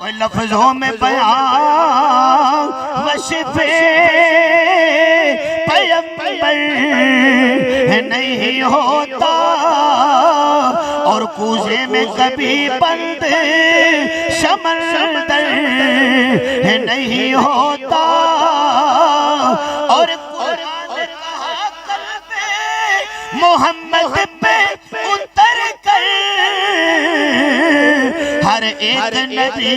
कोई लफ्जों में बयां वशिफे पैगंबर नहीं होता और कूजे में कभी बंद समंदर नहीं होता और कुरान कहा कल्बे मोहम्मद पे उतर कर हर एक नबी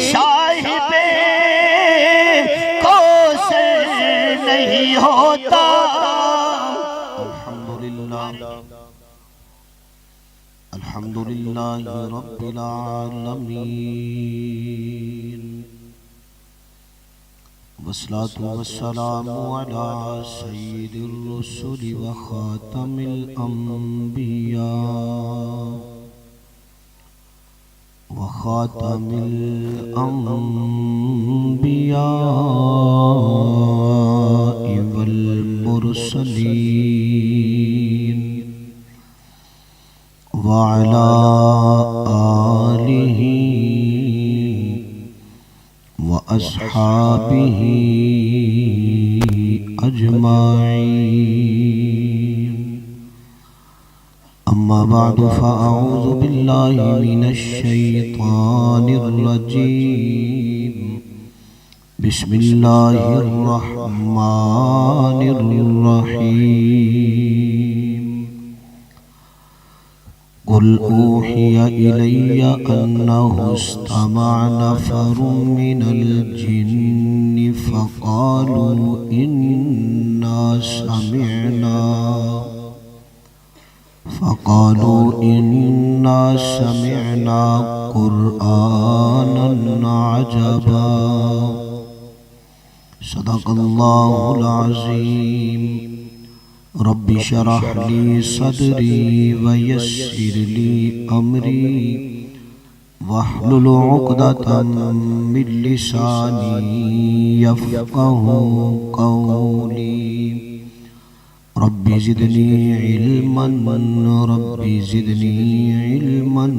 साहिबे कौसर नहीं होता। अल्हम्दुलिल्लाह रब्बिल आलमीन वस्सलातु वस्सलामु अला सय्यिदिर रुसुलि व खातमिल अंबिया वखातमिल अंबिया वल मुरसलीन वअला आलिहि व अस्हाबिहि अजमाईन। अम्मा बादु फ़अऊज़ु बिल्लाहि मिनश शैतानिर रजीम। बिस्मिल्लाहिर रहमानिर रहीम। कुल ऊहिया इलैया अन्नहु इस्तमअ नफ़रुम मिनल जिन्नि फ़क़ालू इन्ना समिअना क़ुरआनन अजबा। सदक़ल्लाहुल अज़ीम। रब्बि शरह ली सदरी व यस्सिर ली अमरी वहलुल उक़दतम मिन लिसानी यफ़क़हू क़ौली। Rabbi ज़िदनी इल्मन rabbi ज़िदनी इल्मन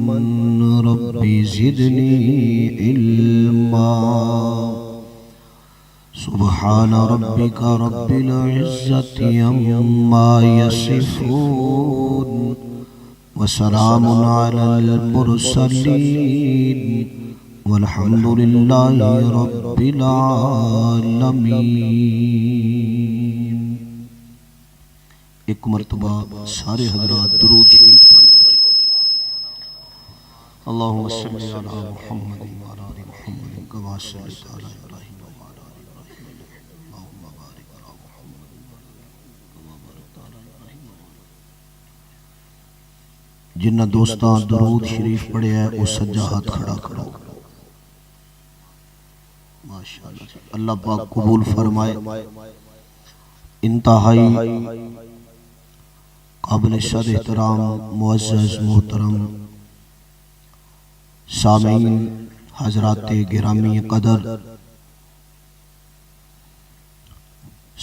rabbi ज़िदनी इल्मा। सुब्हान रब्बिका रब्बिल इज़्ज़ति अम्मा यसिफ़ून व सलामुन अलल मुरसलीन वल्हम्दुलिल्लाहि रब्बिल आलमीन। एक मरतबा सारे हज़रात दुरूद शरीफ पढ़ लो। अल्लाहुम्मा सल्लि अला मुहम्मद व अला आलि मुहम्मद कमा सल्लैता अला इब्राहीम व अला आलि इब्राहीम अल्लाहुम्मा बारिक अला मुहम्मद कमा बारकता अला इब्राहीम। जिन्ना दोस्तां दुरूद शरीफ पढ़िया है उस सज्जा हाथ खड़ा करो। माशाअल्लाह अल्लाह पाक कबूल फरमाए। इंतहाई काबिल सद एहतराम मुअज़्ज़ज़ मोहतरम सामीन हज़रात गिरामी कदर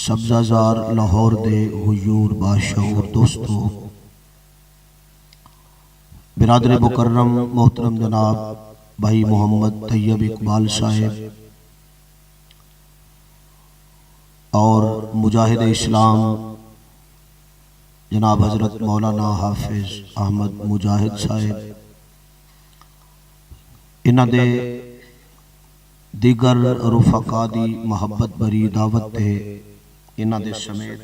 सब्ज़ाज़ार लाहौर दे हुजूर बाशऊर दोस्तों, बिरादर मुकर्रम मोहतरम जनाब भाई मोहम्मद तैयब इकबाल साहेब और मुजाहिद इस्लाम जनाब हज़रत मौलाना हाफिज अहमद मुजाहिद साहेब, इन्हां दे दीगर रुफका दी मुहब्बत भरी दावत ते इन्हां दे समेत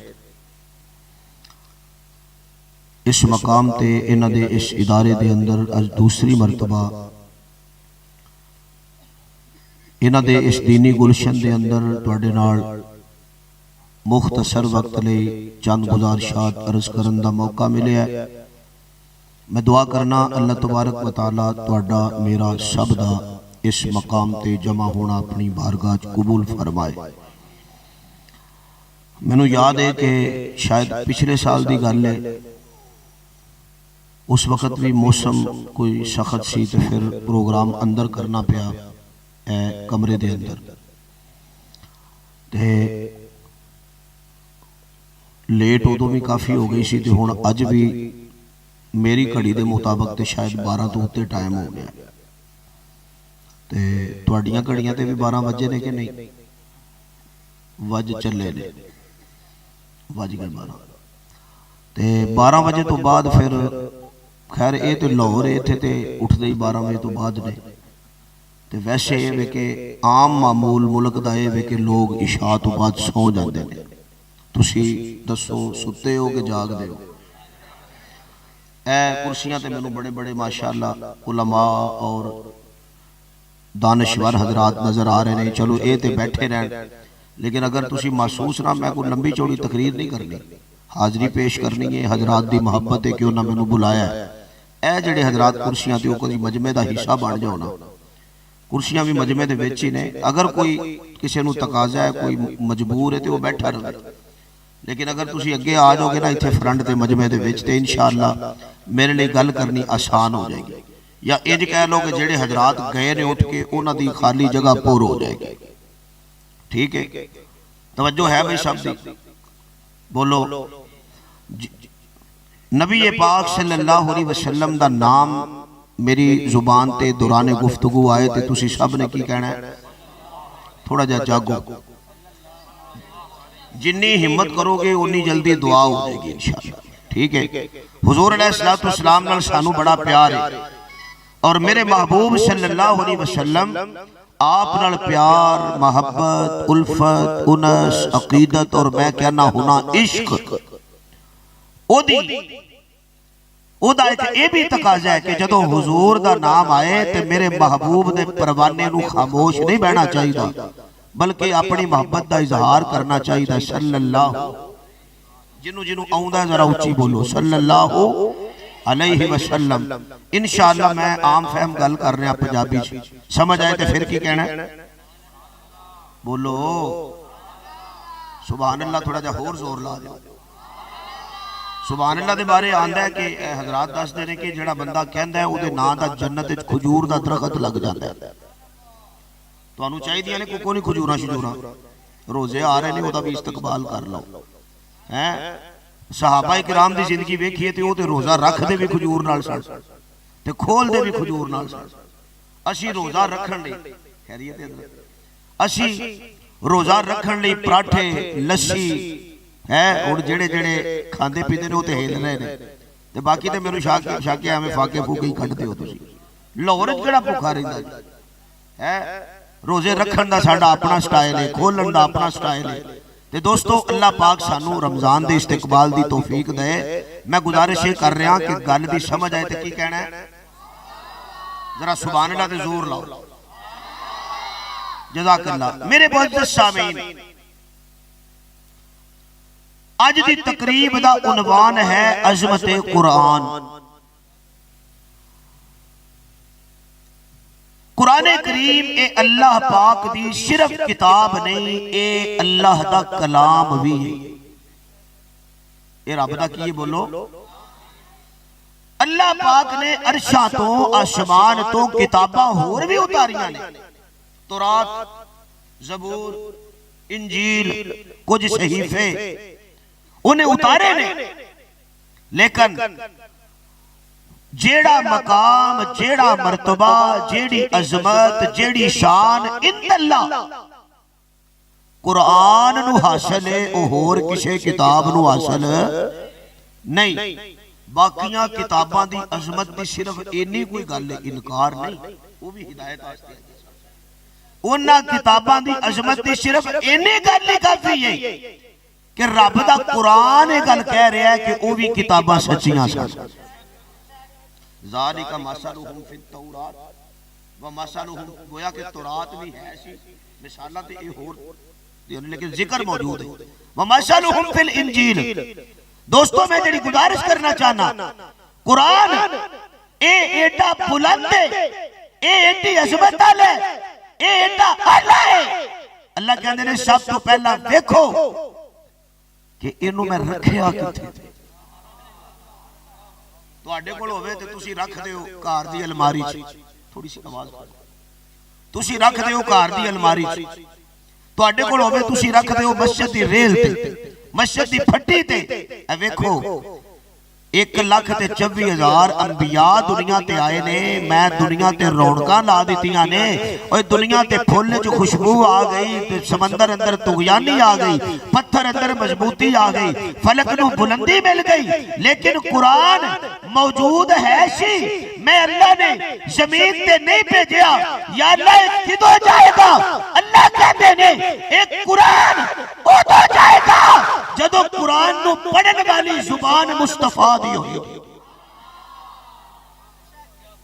इस मकाम ते इन्हां दे इस इदारे दे अंदर अज दूसरी मरतबा इन्हां दे इस दीनी गुलशन दे अंदर तुहाडे नाल मुख्तसर वक्त ले चंद गुजारिशात अर्ज करन दा मौका मिले। मैं दुआ करना अल्लाह तबारक व तआला तुहाडा मेरा सब दा इस मकाम ते जमा होना अपनी बारगाह च कबूल फरमाए। मैनू याद है कि शायद पिछले साल दी गल है, उस वक्त भी मौसम कोई सख्त सी तो फिर प्रोग्राम अंदर करना पिया कमरे दे अंदर। ते लेट उदों भी काफ़ी हो गई सी ते हुण अज भी मेरी घड़ी के मुताबिक तो शायद 12 तो उत्ते टाइम हो गया। ते तुहाड़ियां घड़ियां ते भी 12 वजे ने कि नहीं? वज चले ने, वज गए 12 ते 12 वजे तो बाद फिर खैर ये तो लाहौर इत्थे ते उठते ही 12 वजे तो बाद ने। ते वैसे ये वे कि आम मामूल मुल्क दा ये वे कि लोग इशा तो बाद सौ जाते हैं। तुसी दसो सुते हो कि जागदे हो? ए कुर्सियां ते मैनू बड़े बड़े माशाअल्लाह उलमा और दानश्वर हजरात नजर आ रहे हैं। चलो ये तो बैठे रहन, लेकिन अगर तुसी महसूस ना, मैं कोई लंबी चौड़ी तकरीर नहीं करनी, हाजरी पेश करनी है। हजरात की मुहब्बत है कि उन्होंने मैनू बुलाया है। ए जिहड़े हजरात कुर्सियां ते कभी मजमे का हिस्सा बन जाओ ना, कुर्सियां भी मजमे के विच ही ने। अगर कोई किसी को तकाजा है, कोई मजबूर है तो वह बैठा रहे, लेकिन अगर तुसी अगे आ जाओगे ना इत्थे फ्रंट ते मजमे दे विच ते इंशाअल्लाह मेरे लिए गल करनी आसान हो जाएगी। या इंज कह लो कि जेड़े हजरात गए ने उठ के उन्हां दी खाली जगह पूर हो जाएगी। ठीक है, तवज्जो है भाई सब दी? बोलो। नबी पाक सल्लल्लाहु अलैहि वसल्लम दा नाम मेरी जुबान ते दौरान गुफ्तगू आए तो तुसी सब ने की कहना है? थोड़ा जा जागो, जिन्नी हिम्मत करोगे उन्नी जल्दी दुआ हो जाएगी इंशाअल्लाह। ठीक है, हुजूर अलैहिस्सलातु वस्सलाम नाल सानू बड़ा प्यार है और मेरे महबूब सल्लल्लाहु अलैहि वसल्लम आप नाल प्यार, मोहब्बत, उल्फत, उनस, अकीदत और मैं कहना होना इश्क ओदी ओदा एक ये भी तकाजा है कि जदों हुजूर दा नाम आए तो मेरे महबूब दे परवाने नू खामोश नहीं बहना चाहिए, बल्कि अपनी मोहब्बत का इजहार करना चाहिए। सल्लल्लाहु, जिन्हों जिन्हों आउंदा जरा उच्ची बोलो, सल्लल्लाहु अलैहि वसल्लम। इंशाअल्लाह मैं आम फहम गल कर रहा पंजाबी, समझ आए तो फिर की कहना है? बोलो सुभान अल्लाह। थोड़ा जा होर जोर ला दो। सुभान अल्लाह के बारे आंदा है कि हजरात दसदे ने कि जिहड़ा बंदा कहंदा है उहदे नां दा जन्नत विच खजूर दा दरखत लग जाता है। तुहानू चाहिए ने कोई नहीं खजूरा शजूरा, रोजे आ रहे हैं, भी इस्तकबाल कर लो है। सहाबा किराम की जिंदगी वेखिए तो रोजा रखते भी खजूर नाल सन ते खोलते भी खजूर नाल सन। असी रोजा रखण लई खैरियत असी रोजा रखण लई पराठे लस्सी है हुण जेड़े जेड़े खांदे पींदे ने ते हिल रहे ने ते बाकी ते मेनू शाके एवें फाके फूके ही कढदे हो तुसीं। लाहौर च किहड़ा भुखा रहिंदा है? रोजे रखण दा साडा अपना स्टाइल है, खोलन दा अपना स्टाइल है। ते दोस्तों अल्लाह पाक सानू रमजान दे इस्तकबाल दी तौफीक दे। मैं गुजारिश ये कर रहा कि गल दी समझ आए तो की कहना है? जरा सुभान अल्लाह ते जोर लाओ। जज़ाकल्लाह। मेरे मुअज़्ज़ज़ सामीन, आज दी तकरीब दा उन्वान है अज़मते कुरान। कुरान करीम ए अल्लाह पाक दी सिर्फ किताब नहीं, ए अल्लाह दा कलाम भी है। ए रब दा की बोलो? अल्लाह पाक ने अरशा तो आसमान तो किताबां होर भी उतारियां ने, तौरात, ज़बूर, इंजील, कुछ सहीफे उन्हें उतारे ने। लेकिन जेड़ा मकाम, जेड़ा मर्तबा, जेड़ी अजमत, जेड़ी शान इंदल्लाह कुरान नू हासिल है, ओ होर किसी किताब नू हासिल नहीं। बाकियां किताबां दी अजमत दी सिर्फ इन्नी कोई गल है, इनकार नहीं, वो भी हिदायत वास्ते है। उन्हां किताबां दी अजमत दी सिर्फ इन्नी गल ही काफी है कि रब दा कुरान ये गल कह रहा है कि वो भी किताबां सच्चियां सन। ज़ालिका मसलुहुम फित तौरात व मसलुहुम, गोया कि तौरात भी है सी, मिसालां ते ए होर लेकिन जिक्र मौजूद है। व मसलुहुम फिल इंजील। दोस्तों मैं जेड़ी गुजारिश करना चाहना, कुरान ए एडा बुलंद है, ए एडी अज़मत वाला है, ए एडा आला है। अल्लाह कहंदे ने सब तो पहला देखो कि इनू मैं रखिया किथे। तुहाडे कोल होवे ते तुसी रख दिओ घर दी अलमारी च, थोड़ी सी आवाज तुसी रख दिओ घर दी अलमारी च। तुहाडे कोल होवे तुसी रख दिओ मस्जिद दी रेल ते, मस्जिद दी फट्टी ते। ए वेखो 1,24,000 अंबिया दुनिया ते आए ने। मैं दुनिया ते रौनकां ला दित्तियां ने। और दुनिया ते फुल च खुशबू आ गई, ते समंदर अंदर तुगयानी आ गई, पत्थर अंदर मजबूती आ गई, फलक नूं बुलंदी मिल गई। लेकिन कुरान मौजूद है सी, मैं अल्लाह ने जमीन ते नहीं भेजा। या अल्लाह किदों जाएगा? अल्लाह कहते ने एक कुरान उदों जाएगा जदों कुरान नूं पढ़न वाली जुबान मुस्तफा दी होगी।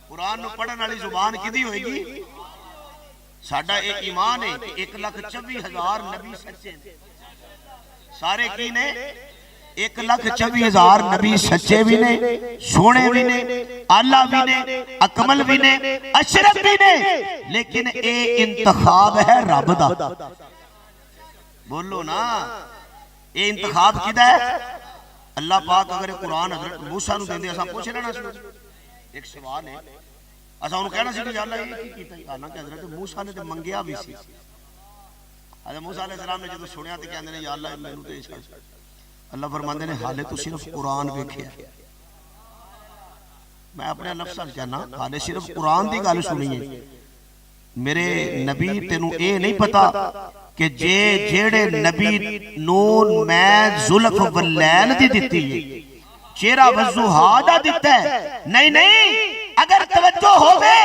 कुरान नूं पढ़न वाली जुबान किदी होगी? साडा एक ईमान है कि 1,24,000 नबी सच्चे ने। सारे की ने? 1,24,000 नबी सच्चे भी ने, सोने भी ने, आला भी ने, अकमल भी ने, अशरफ भी ने। लेकिन ये इंतखाब है रब दा। बोलो ना, ये इंतखाब किदा है? अल्लाह पाक अगर कुरान हजरत मूसा नूं देंदे असां पुछ लेना सी। एक सवाल है, असां उन्हें कहना सी कि अल्लाह ये की कीता? हालांकि हजरत मूसा ने तो मंगिया भी सी। हजरत मूसा अलैहि सलाम ने जदों सुनिया ते कहंदे ने या अल्लाह मैनूं ते छड्ड। अल्लाह फरमांदे ने हाले तू सिर्फ कुरान वेखिया। मैं अपने लफ्ज़ च कहना हाले सिर्फ कुरान की गल सुनी है। मेरे नबी तेनू ये नहीं पता कि जे जेड़े नबी नूं मैं जुल्फ वलैल दी दित्ती है, चेहरा वज़ुहा दा दिता है। नहीं नहीं, अगर तवज्जो होवे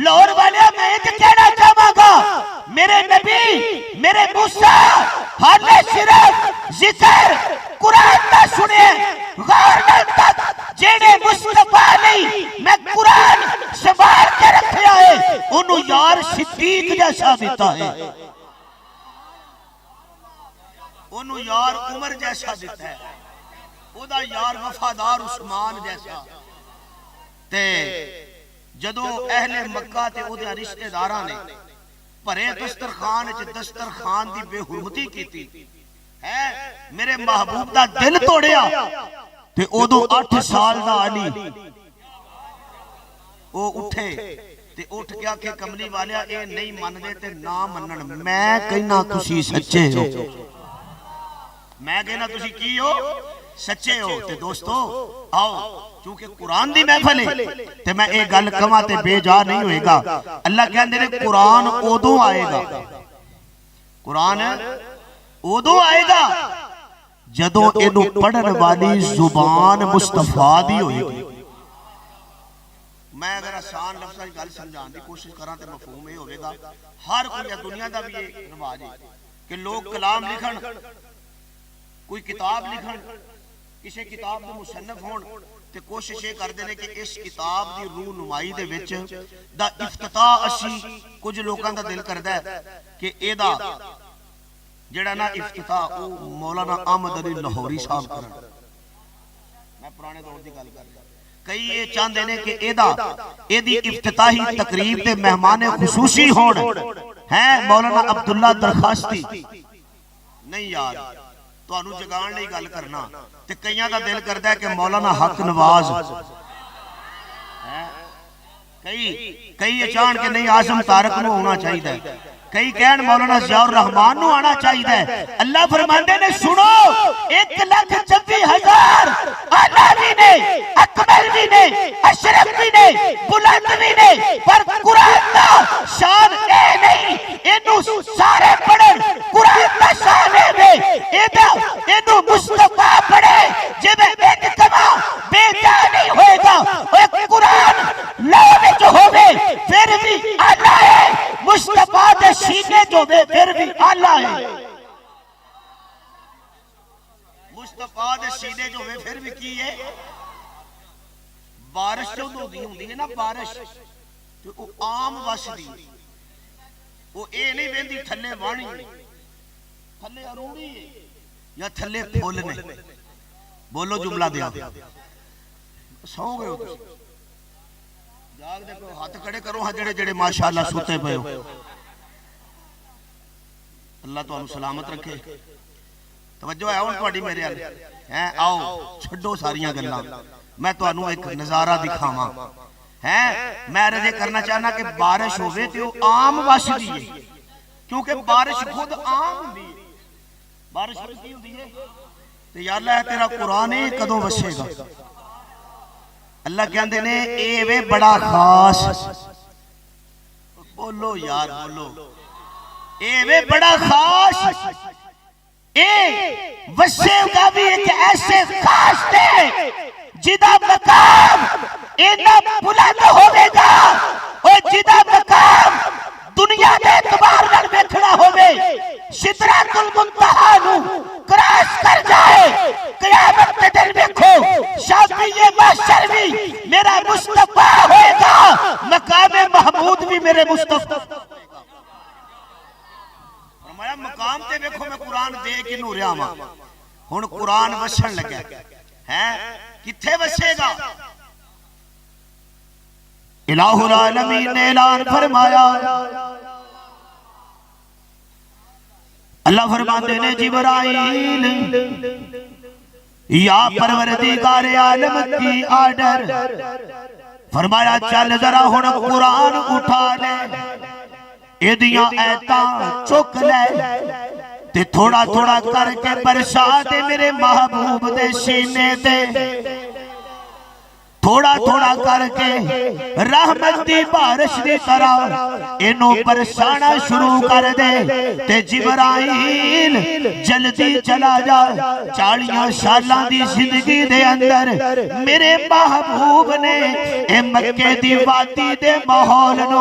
लाहौर वाले मैं एक कहना चाहांगा, मेरे नबी मेरे मूसा हाले सिर्फ जिक्र कुरान दा सुने गौर नाल तक जेड़े मुस्तफा नहीं मैं कुरान संभाल के रखया है ओनू यार सिद्दीक जैसा दिता है, ओनू यार उमर जैसा दिता है, ओदा यार वफादार उस्मान जैसा। ते जदों अहले मक्का ते ओदे रिश्तेदारां ने भरे दस्तरखान च दस्तरखान दी बेहुरमती कीती है, मेरे महबूब दा दिल तोड़िया। ते ओदों 8 साल दा अली ओ उठे ते उठ के आखे कमली वालिया ए नहीं मनदे ते ना मनन, मैं कहना तुसी सच्चे हो, मैं कहना तुसी की हो? सच्चे हो। ते दोस्तों आओ, क्योंकि कुरान दी महफिल है ते मैं ये गल कवां ते बेजा नहीं होएगा। अल्लाह कहंदे ने कुरान उदों आएगा, कुरान उदों आएगा जदों इनू पढ़न वाली जुबान मुस्तफा दी होएगी। मैं अगर आसान लफ्ज़ां च गल समझाने की कोशिश करा तो मफहूम ये होगा, हर कोई दुनिया का भी ये रिवाज है कि लोग कलाम लिखन, कोई किताब लिखन, किसी किताब के मुसन्नफ होण ते कोशिश ये करते हैं कि इस किताब की रूनुमाई दे विच दा इफ्तिताह असी कुछ लोगों का दिल करता है कि एदा जेड़ा ना इफ्तिताह वो मौलाना अहमद अली लाहौरी साहब करन। मैं पुराने दौर की गल कर रहा, कई ये चाहते ने कि एदा एदी इफ्तिताही तकरीब ते मेहमान खुसूसी होण है मौलाना अब्दुल्ला दरखास्ती। नहीं यार, तुहानू जगाण लई गल करना ते कईयां दा दिल करदा है कि मौलाना हक नवाज है, कई ये चाहण के नहीं आजम तारक नूं होना चाहिए, कई कहन मौलाना ज़ियाउर रहमान नूं आना चाहिए। अल्लाह फरमांदे ने सुनो 1,24,000 आला भी ने, अकमल भी ने, अशरफ भी ने, बुलंद भी ने, पर कुरान दा शान ए नहीं, इनू सारे पढ़न। कुरान दा शान है एदा इनू मुस्तफा पढ़े जिवें एक कमा बेजा नहीं होएगा। ओए कुरान लो विच होवे फिर भी आला है, मुस्तफा दे सीने जो होवे फिर भी आला है, मुस्तफा दे सीने जो होवे फिर भी की है। बारिश जो होंदी है ना, बारिश तो वो आम वसदी, वो ये नहीं वेंदी थल्ले वाणी, थल्ले अरूड़ी या थल्ले फुल ने। बोलो जुमला दिया, सौ गए हो जाग दे, हाथ खड़े करो हाँ जेड़े जेड़े माशाअल्लाह सुते पे हो। अल्लाह तुहानू सलामत रखे। तवज्जो है हुण तुहाडी मेरे अल हैं, आओ छड्डो सारियां गल्लां, मैं तुहानू एक नज़ारा दिखावां है। मैं अर्ज़ करना चाहना कि बारिश होवे ते वो आम वसदी है, क्योंकि बारिश खुद आम हुंदी है। बारिश की हुंदी है ते या अल्लाह तेरा कुरान ही कदों वसेगा, अल्लाह कहते ने ए वे बड़ा खास, बोलो यार बोलो, ए वे बड़ा खास, ए वसेगा भी एक ऐसे खास ने जिदा मकाम इना बुलंद होवेगा और जिदा मकाम दुनिया के एतबार नाल देखना होवे, सिदरातुल मुंतहा नू क्रॉस कर जाए, क़यामत के दिन देखो शाफिए महशर भी मेरा मुस्तफा होएगा, मकाम महमूद भी मेरे मुस्तफा। फरमाया मकाम ते देखो मैं कुरान दे के नू रहा वां, हुण कुरान वसन लगा है, किथे वसेगा? इलाहुल आलमीन ने ऐलान फरमाया, अल्लाह फरमाते ने जिब्राइल या परवरदिगार आलम की आर्डर, फरमाया चल जरा हुण कुरान उठा ले, एदियां ऐतां चुक ले ते थोड़ा थोड़ा करके बरसा दे मेरे महबूब दे सीने ते, थोड़ा थोड़ा करके रहमत दी बारिश की तरह इनू बरसाना शुरू कर दे। ते जिब्राइल जल्दी चला जा, 40 सालां दी जिंदगी दे अंदर मेरे महबूब ने ए मक्के दी वादी दे माहौल नू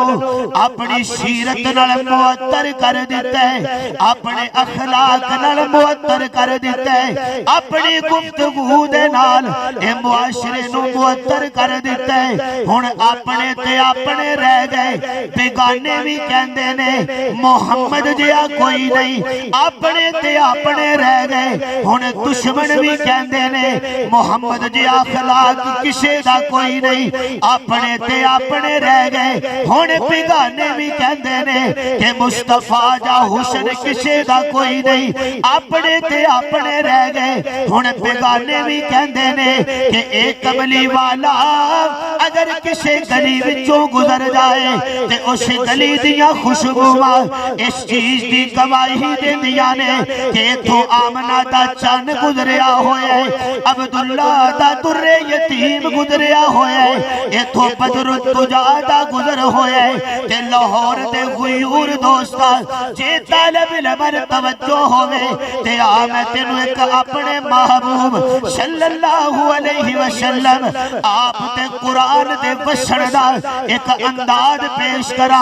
अपनी सीरत नाल मुअत्तर कर दिता है, अपने अखलाक नाल मुअत्तर कर दिता है, अपनी गुफ्तगू दे नाल ए मुआशरे नू मुअत्तर कर दिता है। हुण अपने ते अपने रह गए, बेगाने भी कहंदे ने मोहम्मद जिहा कोई नहीं, अपने ते अपने रह गए। हुण दुश्मन भी कहंदे ने मोहम्मद जिहा अखलाक किसे दा कोई नहीं, अपने ते अपने रह गए। हुण बेगाने भी कहंदे ने कि मुस्तफा दा हुस्न किसे दा कोई नहीं, अपने ते अपने रह गए। हुण बेगाने भी कहंदे ने कि एक कमली वाला अगर किसी गली विचों गुजर जाए ते उस गली दियां खुशबूआं इस चीज की गवाही देंदियां ने कि इथों आमना दा चन्न गुजरिया होया है, अब्दुल्ला दा दुर्रे यतीम गुजरिया होया है, इथों बदरुद्दुजा दा गुजर होया है। ते लाहौर दे गुयूर दोस्ता जे तालब इल्म तवज्जो होवे ते आ मैं तेनू एक अपने महबूब सल्लल्लाहु अलैहि वसल्लम आप ते कुरान दे वसण दा एक अंदाज पेश करा।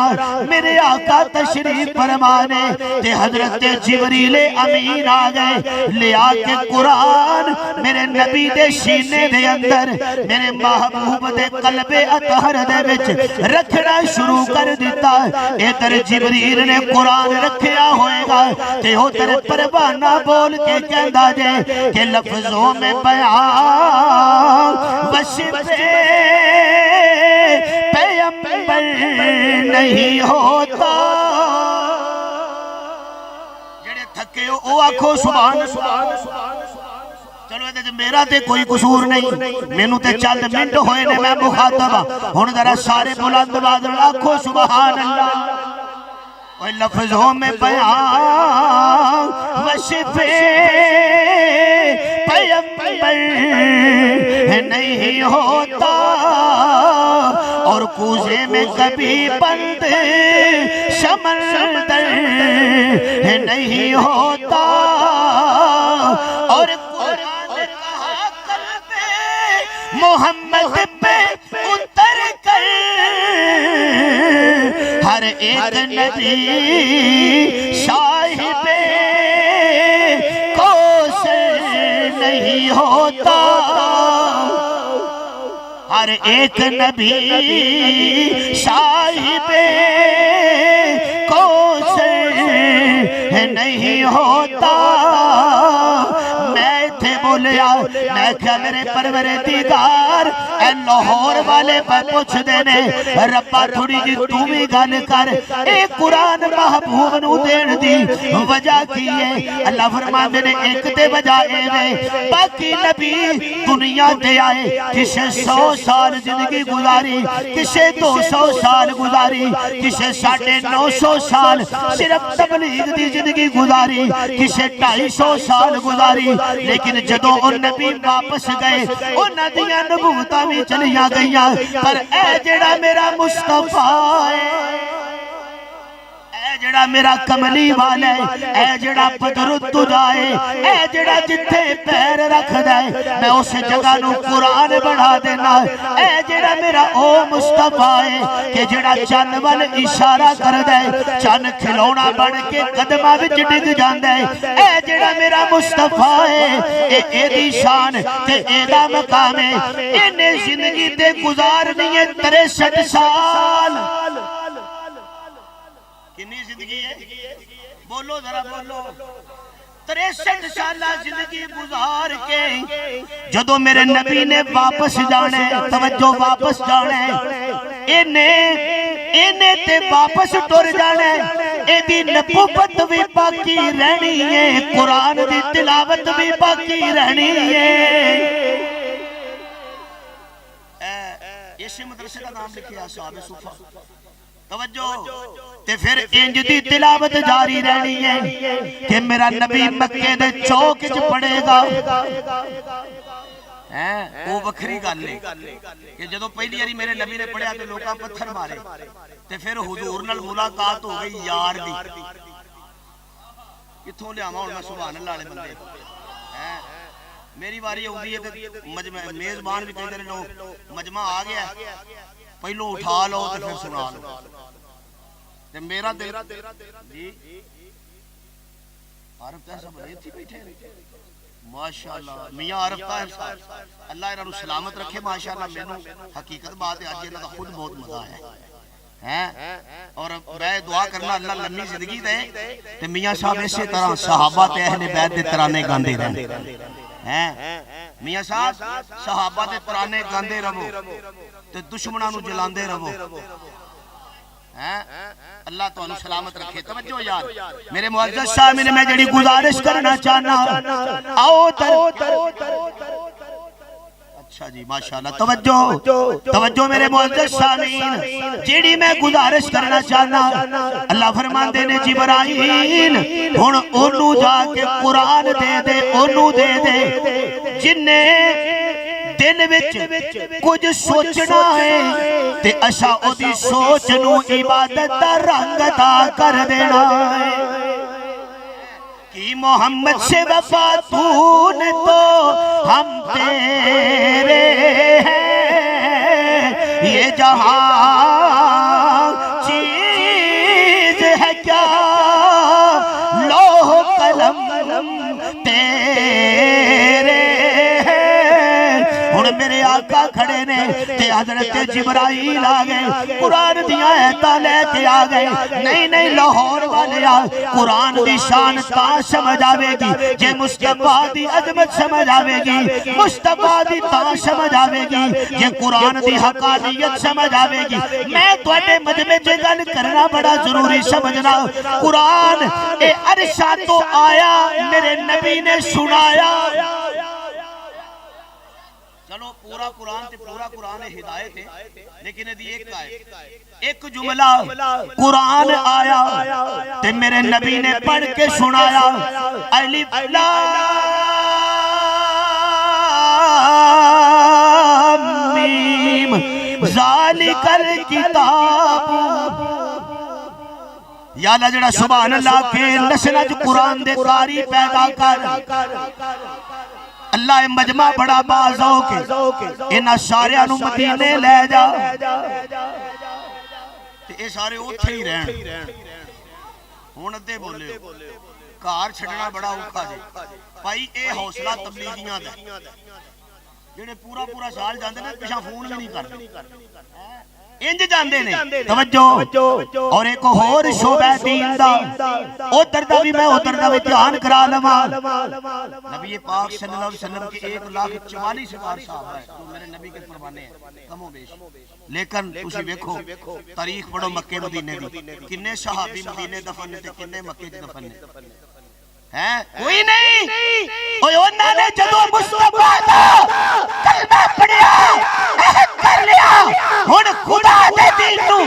मेरे आका तशरीफ फरमाने ते हजरत जिब्रील अमीन आ गए, ले आके कुरान मेरे नबी दे सीने दे अंदर मेरे महबूब दे कल्बे अतहर दे विच रखना शुरू कर दिता। इधर जिब्रील ने कुरान रखिया होएगा ते उधर परवाना बोल के कहंदा जे कि लफ्जों में बयान वसिफे पैगंबर नहीं होता। जेड़े थके हो ओ आखो सुभान अल्लाह। चलो ये मेरा ते कोई कसूर नहीं, मैनू ते चंद मिनट होए ने मैं मुखातब। हुण जरा सारे बुलंद आवाज नाल आखो सुभान अल्लाह। और लफ्जों में बयान वसिफे पैगंबर नहीं होता, और कूजे में कभी बंद समंदर नहीं होता, और कुरान कहा कल्बे मोहम्मद पे उतर कर हर एक नबी साहिबे कौसर नहीं होता, हर एक नबी साहिबे कौसर नहीं होता। मैं थे बोलिया मैं क्या मेरे परवरदिगार ए लाहौर वाले पर पुछदे ने रब्बा थोड़ी जी तू भी गल कर, ए कुरान महबूब नू देण दी वजह की है? अल्लाह फरमांदे ने एक ते वजह एवे बाकी नबी दुनिया ते आए, किसे 100 साल जिंदगी गुजारी, किसे 200 साल गुजारी, किसे 950 साल सिर्फ तबलीग दी जिंदगी गुजारी, किसे 250 साल गुजारी। लेकिन जदों ਉਹ ਨਬੀ ਵਾਪਸ ਗਏ ਉਹਨਾਂ ਦੀਆਂ ਨਬੂਤਾਂ ਵੀ ਚਲੀਆਂ ਗਈਆਂ ਪਰ ਇਹ ਜਿਹੜਾ ਮੇਰਾ ਮੁਸਤਫਾ ਹੈ ਜਿਹੜਾ मेरा कमली वाला है ऐ जेड़ा बदरुद्दुजा है ऐ जेड़ा जिथे पैर रखदा है मैं उस जगह नू कुरान बढ़ा देना ऐ जेड़ा मेरा ओ मुस्तफा है कि जेड़ा चन वल इशारा करदा है चन खिलौना बन के कदमां विच डिग जांदा है ऐ जेड़ा मेरा मुस्तफा है एदी शान ते एदा मकाम है इन्ने जिंदगी ते गुजारनी है 63 साल कितनी जिंदगी है बोलो जरा बोलो 63 साल जिंदगी गुजार के जदों मेरे नबी ने वापस जाना है तवज्जो वापस जाना है इन्हें ते वापस टुर जाना है एदी नबूवत भी बाकी रहनी है कुरान दी तिलावत भी बाकी रहनी है इस मदरसे का नाम लिखिया साहब सूफा तवज्जो ते फिर इंज दी तिलावत जारी रहनी है कि मेरा नबी मक्के दे चौक च पड़ेगा हैं वो वखरी गल है कि जदों पहली बारी मेरे नबी ने पढ़िया ते लोकां पत्थर मारे ते फिर हुजूर नाल मुलाकात हो गई यार दी कित्थों लियावां हुण मैं सुभान अल्लाह वाले बंदे हैं मेरी बारी आउंदी है ते मेजबान भी कहंदे ने लो मजमा आ गया पहलो उठा लो तो फिर सुना लो ते मेरा दिल जी आरफ ता सब इत्थे बैठे माशाअल्लाह मियां आरफ ता अल्लाह इन्हां नूं सलामत रखे माशाअल्लाह मेनू हकीकत बात है अज इन्हां दा खुद बहुत मजा है और मैं दुआ करना अल्लाह लंबी जिंदगी दे ते मियां साहब इसे तरह सहाबा ते अहले बैत दे तराने गांदे रहन हैं मियां साहब सहाबा दे तराने गांदे रहो ते दुश्मनां नूं जलांदे रहो हैं अल्लाह तुहानू सलामत रखे तवज्जो यार मेरे मुअज्जज़ सामिन मैं जेड़ी गुजारिश करना चाहना आओ अच्छा जी माशाअल्लाह तवज्जो मेरे मुअज्जज़ सामिन जेड़ी मैं गुजारिश करना चाहना अल्लाह फरमांदे ने जिब्राइल हुण ओनू जाके कुरान दे ओनू दे जिन्ने दिल विच कुछ सोचना है ते अशा ओदी सोच नू इबादत दा रंग अता कर देना है कि मोहम्मद से वफा तूने तो हम तेरे हैं ये जहां चीज है क्या लौह कलम तेरे मेरे आका खड़े ने ते हजरत जिब्राइल आ गए कुरान दी आयतां लेके आ गए नहीं लाहौर वाले कुरान दी शान ता समझ आवेगी जे मुस्तफा दी अजमत समझ आवेगी मुस्तफा दी ता समझ आवेगी जे कुरान दी हकानियत समझ आवेगी मैं तुहाडे मजमे च गल करना बड़ा जरूरी समझना कुरान ए अरशा तो आया मेरे नबी ने सुनाया चलो पूरा कुरान हिदायत है लेकिन एक जुमला कुरान आया ते मेरे नबी ने पढ़ के सुनाया अलिफ लाम मीम ज़ालिकल किताब या अल्लाह जेड़ा सुभान अल्लाह के नस्ल च कुरान दे कारी पैदा कर अल्लाह मजमा बड़ा बाज़ौक इन्हां सारियां नूं मदीने ले जा ते ये सारे उत्थे ही रहन हुण अद्धे बोले घर छड्डना बड़ा औखा जी भाई ये हौसला तबलीगियां दा जेड़े पूरा साल जांदे ने पिछा फोन भी नहीं करदे इंज जांदे ने तवज्जो और एक होर शोबा दीन दा उधर दा भी मैं उधर दा भी ध्यान करा लवां नबी पाक सल्लल्लाहु अलैहि वसल्लम के 1,44,000 साहब है जो मेरे नबी के परवाने हैं कमो बेश लेकिन तुसी देखो तारीख पढ़ो मक्के मदीने दी किन्ने सहाबी मदीने दफन ने ते किन्ने मक्के च दफन ने हैं कोई नहीं ओए उन्हां ने जदों मुस्तफा दा कलमा पढ़िया कर लिया हुण खुदा दे दीन नू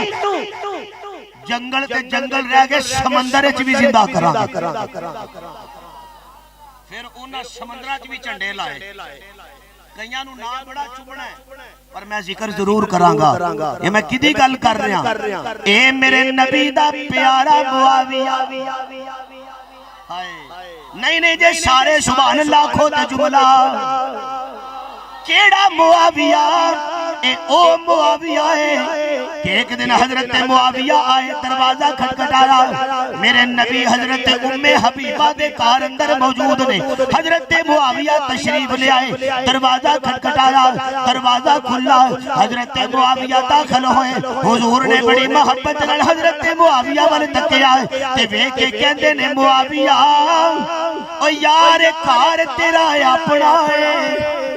जंगल ते जंगल रह गए समंदर च भी जिंदा करांगे फिर उन्हां समंदरां च भी झंडे लाए। कईयां नूं ना बड़ा चुभना है पर मैं जिक्र जरूर करांगा। ये मैं किदी गल कर रहा, ए मेरे नबी दा प्यारा मुआविया। हाय नहीं नहीं जे सारे सुभान अल्लाह खो ते जुमला केड़ा मुआविया, ए ओ मुआविया है कि एक दिन हजरत मुआविया आए, दरवाजा खटखटाया। मेरे नबी हजरत उम्मे हबीबा दे घर अंदर मौजूद ने। हजरत मुआविया तशरीफ ले आए, दरवाजा खटखटाया, दरवाजा खुला। हजरत मुआविया दाखिल होए। हुजूर ने बड़ी मोहब्बत नाल हजरत मुआविया वाल तकिया ते वेख के कहंदे ने मुआविया ओ यार घर तेरा अपना है।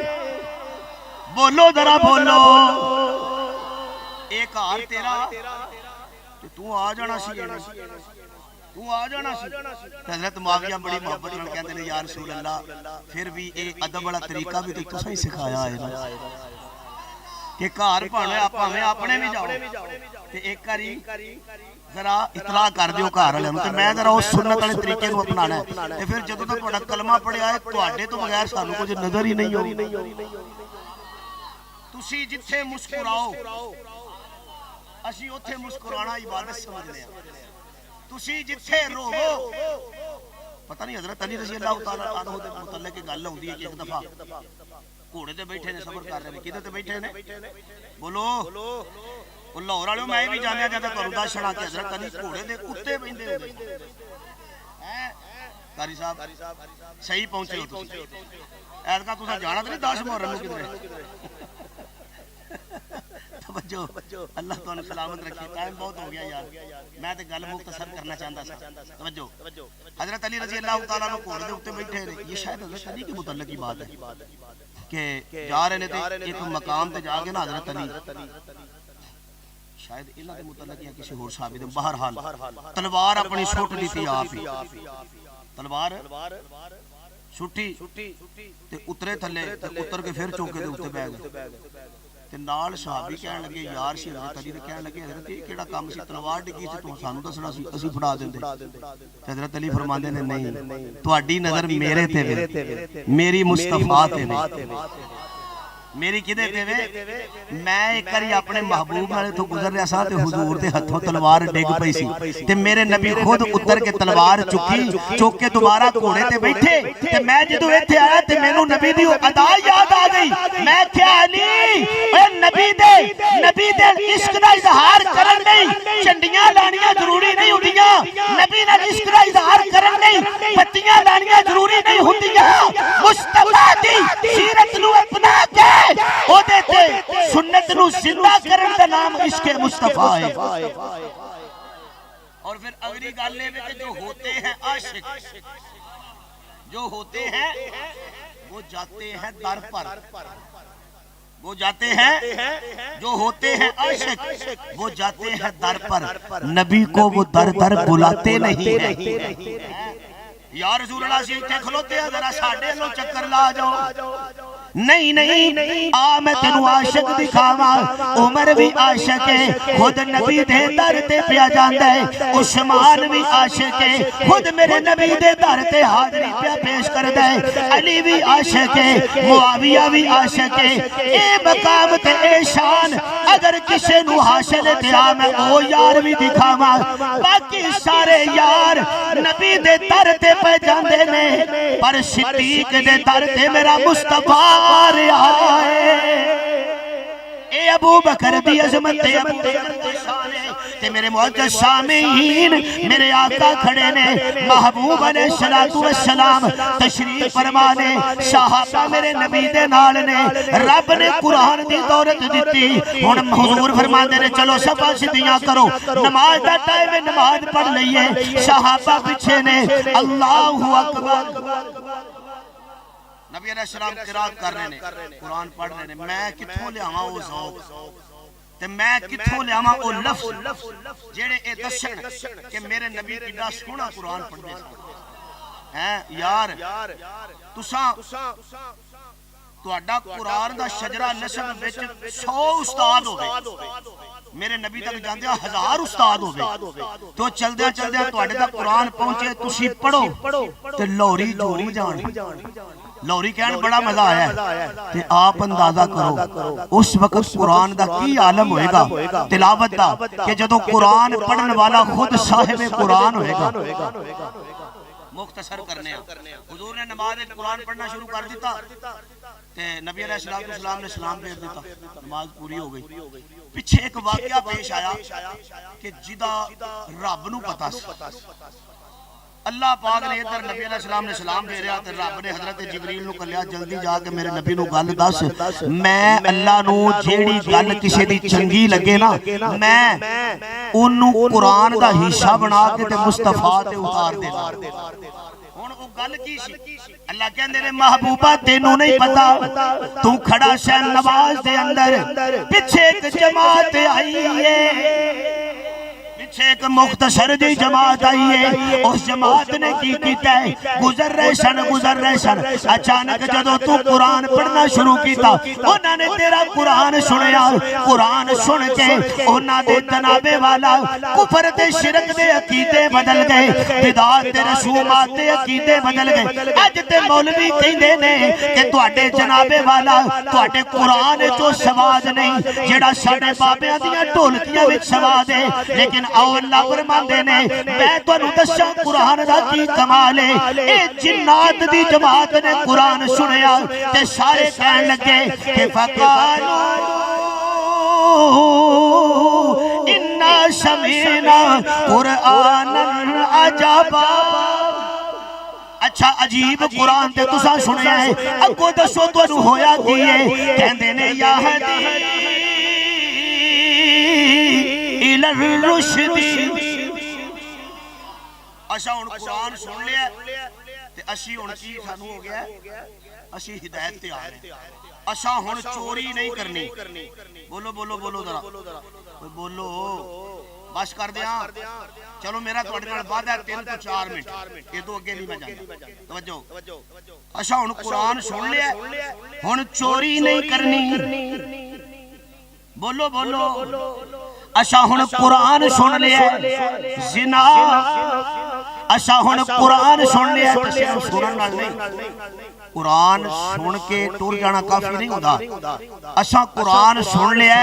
बोलो जरा बोलो, एक हार तेरा ते तू आ जाना सी, तू आ जाना सी। हजरत मुआविया बड़ी मोहब्बत नाल कहंदे ने या रसूल अल्लाह, फिर भी ये अदब वाला तरीका भी तो तुसां ही सिखाया है ना कि घर भावें अपने भी जाओ ते एक बारी जरा इतला कर दियो घर वाले नूं, ते मैं जरा उस सुन्नत वाले तरीके नूं अपनाना है। ते फिर जदों तक तुहाडा कलमा पढ़िया है तुहाडे तो बगैर सानू कुछ नजर ही नहीं आउंदी। तुसी जिथे मुस्कुराओ असी उथे मुस्कुराना इबादत समझने। तुसी जिथे रोवो, पता नहीं हजरत अली रज़ी अल्लाह तआला अन्हु दे मुतल्लिक की गल होंदी है कि एक दफा घोड़े ते बैठे ने, सफर कर रहे ने। किदे ते बैठे ने बोलो? ओ लाहौर वाले मैं भी जानिया जाता तुहानू दस छड़ा कि हजरत अली घोड़े दे उत्ते बैठे हुंदे हैं। कारी साहब सही पहुंचे हो तुसी। ऐतका तुसा जाना तो नहीं 10 मुहर्रम नूं किधरे। तवज्जो, अल्लाह तुहानू सलामत रखे। टाइम बहुत हो गया यार, मैं तो गल मुख्तसर करना चाहता था। तवज्जो, हजरत अली रज़ी अल्लाह तआला अन्हु घोड़े दे उत्ते बैठे ने। ये शायद हजरत अली के मुतल्लिक की बात है कि जा रहे ने ते एक मकाम ते जाके ना हजरत अली शायद इन्हां दे मुतल्लिक या किसी होर साहबी दे, बहरहाल तलवार अपनी सुट दी थी आप ही। तलवार सुटी ते उतरे थले ते उतर के फिर चौके दे उत्ते बैठ गए। ते नाल सहाबी कहन लगे यार सी हजरत अली ने कहन लगे हजरत ये केड़ा काम सी, तलवार डिगी सी, तू सानू दसना सी, असीं फड़ा दिंदे। ते हजरत अली फरमांदे ने नहीं, तुहाडी नजर मेरे ते वे, मेरी मुस्तफा ते वे। मेरी किदे ते वे? मैं एक बारी अपने महबूब नाल इथों गुजर रहा सा ते हुजूर दे हथों तलवार डिग पई सी ते मेरे नबी खुद उतर के तलवार चुकी, चुक के दोबारा घोड़े ते बैठे। ते मैं जदों इत्थे आया ते मैनू नबी दी अदा याद आ गई। मैं क्या अली ओए नबी दे इश्क दा इजहार करन नहीं झंडियां लानियां जरूरी नहीं हुंदियां। नबी नाल इश्क दा इजहार करन नहीं पत्तियां लानियां जरूरी नहीं हुंदियां। मुस्तफा दी सीरत नू अपना के ओदे ते सुन्नत नू जिंदा करन दा नाम इश्क मुस्तफा है। और फिर अगली गल ये कि जो होते हैं आशिक, जो होते हैं वो जाते हैं दर पर, वो जाते हैं जो होते हैं आशिक वो जाते हैं दर पर। नबी को वो दर दर बुलाते नहीं है। यार रसूल अल्लाह सी इत्थे खलोते हैं, जरा साडे लो चक्कर ला जाओ। नहीं नहीं आ मैं तेनू आशिक दिखावा। उमर भी आशिक है, खुद नबी दे दर ते पिया जांदा है। उस्मान भी आशिक है, खुद मेरे नबी दे दर ते हाजरी पिया पेश करदा है। अली भी आशिक है, मुआविया भी आशिक है। ए मकाम ते ए शान अगर किसे नू हासिल ते आ मैं ओ यार भी दिखावा। बाकी सारे यार नबी दे दर ते पे जांदे ने, पर सिद्दीक दे दर ते मेरा मुस्तफा ए अबू बकर दी अज़मत ते अबू बकर दी शान है। ते मेरे मुअज़्ज़ज़ सामीन मेरे आका खड़े ने, महबूब अलैहिस्सलातु वस्सलाम तशरीफ फरमा ने, सहाबा मेरे नबी दे नाल ने। रब ने कुरान दी दौलत दिती। हुण हुजूर फरमांदे ने चलो सफा सिद्धियां करो, नमाज दा टाइम है, नमाज पढ़ लईए। सहाबा पीछे ने, अल्लाहु अकबर। नबी अलैहिस्सलाम किरात कर रहे ने, कुरान पढ़ रहे ने। मैं किथों लियावां ओ ज़ौक़ ते मैं किथों लियावां ओ लफ्ज़ जेड़े ए दस्सण कि मेरे नबी किड्डा सोहना कुरान पढ़दे सन। हैं यार ਤੁਹਾਡਾ ਕੁਰਾਨ ਦਾ ਸ਼ਜਰਾ ਨਸਬ ਵਿੱਚ 100 ਉਸਤਾਦ ਹੋਵੇ, मेरे नबी तक जांदे 1000 उस्ताद होवे तो चलदे चलदे तुहाडे तक कुरान पहुंचे, तुसी पढ़ो ते लाहौरी झूम जाण। लाहौरी कहण बड़ा मजा आया ते आप अंदाजा करो उस वक्त कुरान दा की आलम होएगा तिलावत दा कि जदों कुरान पढ़न वाला खुद साहिब कुरान होएगा। मुख्तसर करने हुजूर ने नमाज में कुरान पढ़ना शुरू कर दिता ते नबी अलैहिस्सलाम ने सलाम भेज दिता, नमाज पूरी हो गई। पिछे एक वाकया पेश आया कि जिदा रब नूं पता सी, अल्लाह पाक ने इधर नबी अलैहिस्सलाम ने सलाम दे रहा ते रब ने हजरत जिबरील नूं कल्लिया जल्दी जाके मेरे नबी नूं गल दस, मैं अल्लाह नूं जेड़ी गल किसे दी चंगी लगे ना मैं ओनू कुरान दा हिस्सा बना के ते मुस्तफा ते उतार देना। हुण ओ गल की सी? अल्लाह कहंदे ने महबूबा तेनू नहीं पता, तू खड़ा शै नमाज दे अंदर, पिछे एक जमात आई है, एक मुख्तसर दी जमात आई है। उस जमात ने की कीता है, गुजर रहे सन अचानक जदों तू कुरान पढ़ना शुरू कीता उन्हां ने तेरा कुरान सुनिया, कुरान सुन के उन्हां दे जनाबे वाला कुफर ते शिरक दे अकीदे बदल गए, बिदात ते रसूमात ते अकीदे बदल गए। अज ते मौलवी कहंदे ने कि तुहाडे जनाबे वाला तुहाडे कुरान चो सवाद नहीं जेड़ा साडे बाबियां दियां ढोलकियां विच सवाद है। लेकिन अल्लाह फरमांदे ने मैं तुहानू दस्सां कुरान दा की कमाल है। ए जिन्नात दी जमात ने कुरान सुनिया ते सारे कहन लगे कि फकालू इन्ना समीना कुरानन अजबा। अच्छा अजीब कुरान ते तुसां सुनिया है, अगो दसो तुहानू होया की है? कहंदे ने या हदी असा हुण कुरान सुन लिया ते असी हुण की सानू हो गया, असी हिदायत ते आ गए। असा हुण चोरी नहीं करनी। बोलो बोलो बोलो जरा बोलो, बस कर दिया। चलो मेरा तुहाडे नाल वादा है 3 तो 4 मिनट, ये तो अगे नहीं मैं जांदा। तवज्जो, असा हुण कुरान सुन लिया, हुण चोरी नहीं करनी। बोलो बोलो, असा हुण कुरान सुन लिया जिना, असा हुण कुरान सुन लिया सुनन नाल नहीं, कुरान सुन के टुर जाना काफी नहीं होता। असा कुरान सुन लिया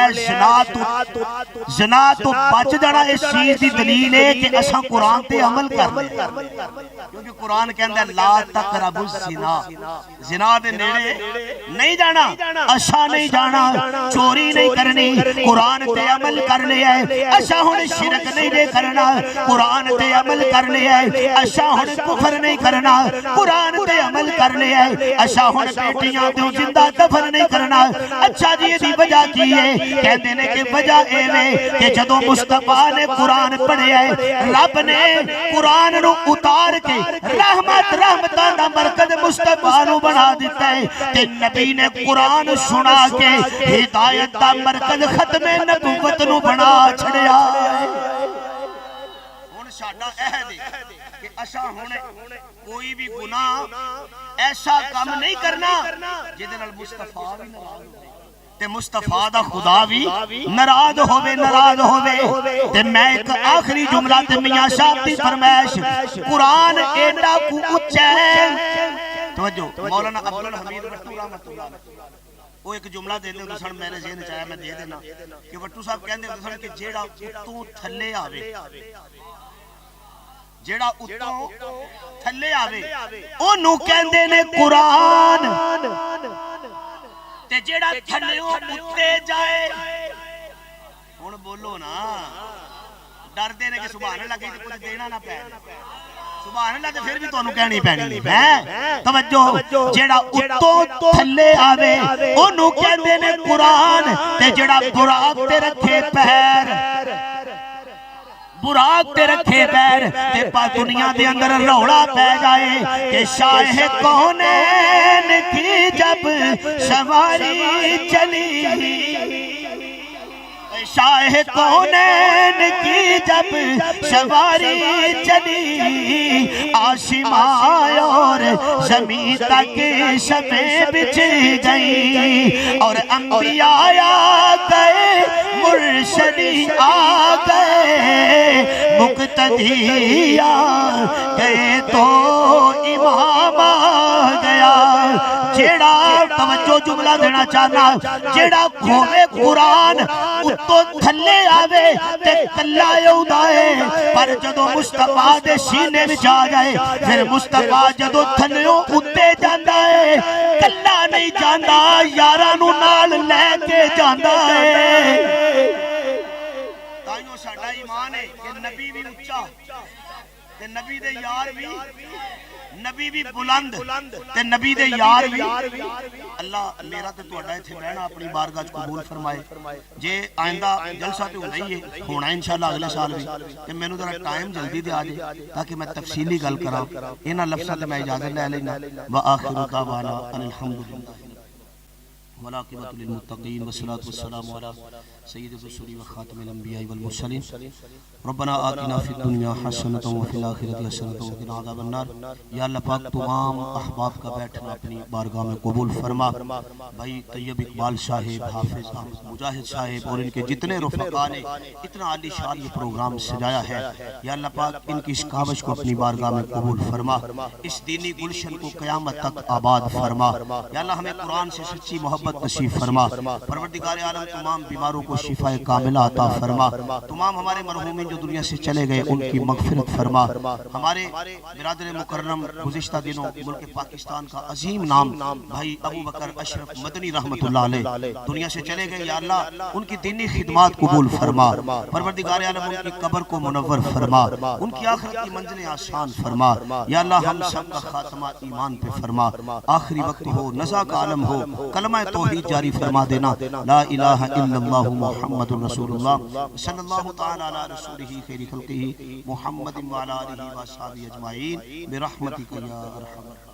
जना तो बच जाना इस चीज की दलील है कि असा कुरान ते अमल कर लिया। क्योंकि कुरान कहंदा ला तकरबु ज़िना, ज़िना दे नेड़े नहीं जाना, असा नहीं जाना, चोरी नहीं करनी, कुरान ते अमल कर लिया है। असा हुण शिरक नहीं दे करना, कुरान ते अमल कर लिया है। असा हुण कुफर नहीं करना, कुरान ते अमल कर लिया है। असा हुण बेटियां ते जिंदा दफन नहीं करना। अच्छा जी इहदी वजह की है? कहंदे ने कि वजह एवें कि जदों मुस्तफा ने कुरान पढ़िया है, रब ने कुरान नूं उतार के रहमतां दा मरकज मुस्तफा नूं बना दिता है ते नबी ने कुरान सुना के हिदायत दा मरकज खत्मे नबूवत नूं बना छड़िया। हुण साडा अहद है कि असा हुण कोई भी गुनाह ऐसा काम नहीं करना जिहदे नाल मुस्तफा भी नाराज होवे ते मुस्तफा दा खुदा भी नाराज होवे। ते मैं एक आखिरी जुमला ते मियां साहब दी फरमाइश, कुरान एडा कु उच्चा है। तवज्जो, मौलाना अब्दुल हमीद वट्टू रहमतुल्लाह वो एक जुमला दे दे सन, मेरे ज़हन च आया मैं दे देना कि वट्टू साहब कहंदे सन कि जेड़ा उत्तों थल्ले आवे, जेड़ा उत्तों थल्ले आवे ओनू कहंदे ने कुरान, ते जेड़ा थल्लेओ उत्ते जाए। हुण बोलो ना, डरदे ने कि सुभान अल्लाह कहीं कुछ देना ना पै, सुभान अल्लाह ते फिर भी तुहानू कहनी पैनी है। तवज्जो, जेड़ा उत्तों थल्ले आवे ओनू कहंदे ने कुरान, ते जेड़ा बुराक ते रखे पैर, बुराक ते रखे पैर ते पा दुनिया दे अंदर रौला पै जाए कि शाह कौनैन की जब सवारी चली, शाह कौनैन की जब सवारी चली, आसमां और जमीन तक शबें बिछ गई, और अंबिया आ गए, मुर्शदी आ गए, मुक्तदी आ गए, तो इमाम आ गया। जेड़ा तवज्जो जुमला देना चाहना, जेड़ा खोवे कुरान उत्तों थल्ले आवे ते कल्ला आउंदा है, पर जदों मुस्तफा दे सीने विच आ जाए, फिर मुस्तफा जदों थल्लों उत्ते जांदा है, कल्ला नहीं जांदा, यारां नूं नाल लेके जांदा है। ताइयों साडा ईमान है कि नबी भी उच्चा ते नबी दे यार भी, नबी भी बुलंद ते नबी दे यार भी। अल्लाह मेरा ते तुहाडा इत्थे बहना अपनी बारगाह च कबूल फरमाए। जे आइंदा जलसा ते होना ही है, होना इंशाअल्लाह अगले साल भी, ते मैनू जरा टाइम जल्दी दे आ जाए ताकि मैं तफसीली गल करा। इन्हां लफ्ज़ां ते मैं इजाजत ले लेना। व आखिरु दावाना अल्हम्दुलिल्लाह वल आक़िबतु लिल मुत्तक़ीन वस्सलातु वस्सलामु अला सय्यिदिर रसूली व खातिमिल अंबिया वल मुरसलीन। रब्बना आतिना फिद दुनिया हसनतन व फिल आखिरति हसनतन व क़िना अज़ाबन नार। या अल्लाह पाक तमाम अहबाब का बैठना अपनी बारगाह में कबूल फरमा। भाई तैयब इकबाल साहिब, हाफिज मुजाहिद साहिब और इनके जितने रुफ़क़ा ने इतना आलीशान ये प्रोग्राम सजाया है, या अल्लाह पाक इनकी इस कावश को अपनी बारगाह में कबूल फरमा। इस दीनी गुलशन को क़यामत तक आबाद फरमा। या अल्लाह हमें कुरान से सच्ची मोहब्बत नसीब फरमा। परवरदिगार आलम तमाम बीमारों को शिफाए कामिला अता फरमा। तमाम हमारे मरहूमीन जो दुनिया से चले गए उनकी मगफिरत फरमा। हमारे बिरादर मुकर्रम गुज़िश्ता दिनों मुल्क पाकिस्तान का अजीम नाम भाई अबू बकर अशरफ मदनी रहमतुल्लाह अलैह दुनिया से चले गए, या अल्लाह उनकी दीनी खिदमात कबूल फरमा। परवरदिगार आलम उनकी कब्र को मुनव्वर फरमा, उनकी आखिरत की मंजिलें आसान फरमा। या अल्लाह हम सब का खात्मा ईमान पे फरमा। आखिरी वक्त हो, नज़ा का आलम हो, कलमा तौहीद जारी फरमा देना। ला इलाहा इल्लल्लाहु मुहम्मदुर रसूलुल्लाह सल्लल्लाहु तआला अला रसूलिही खैरि खल्क़िही मुहम्मदिन व अला आलिहि व अस्हाबिही अजमाईन बिरहमतिका या अरहमर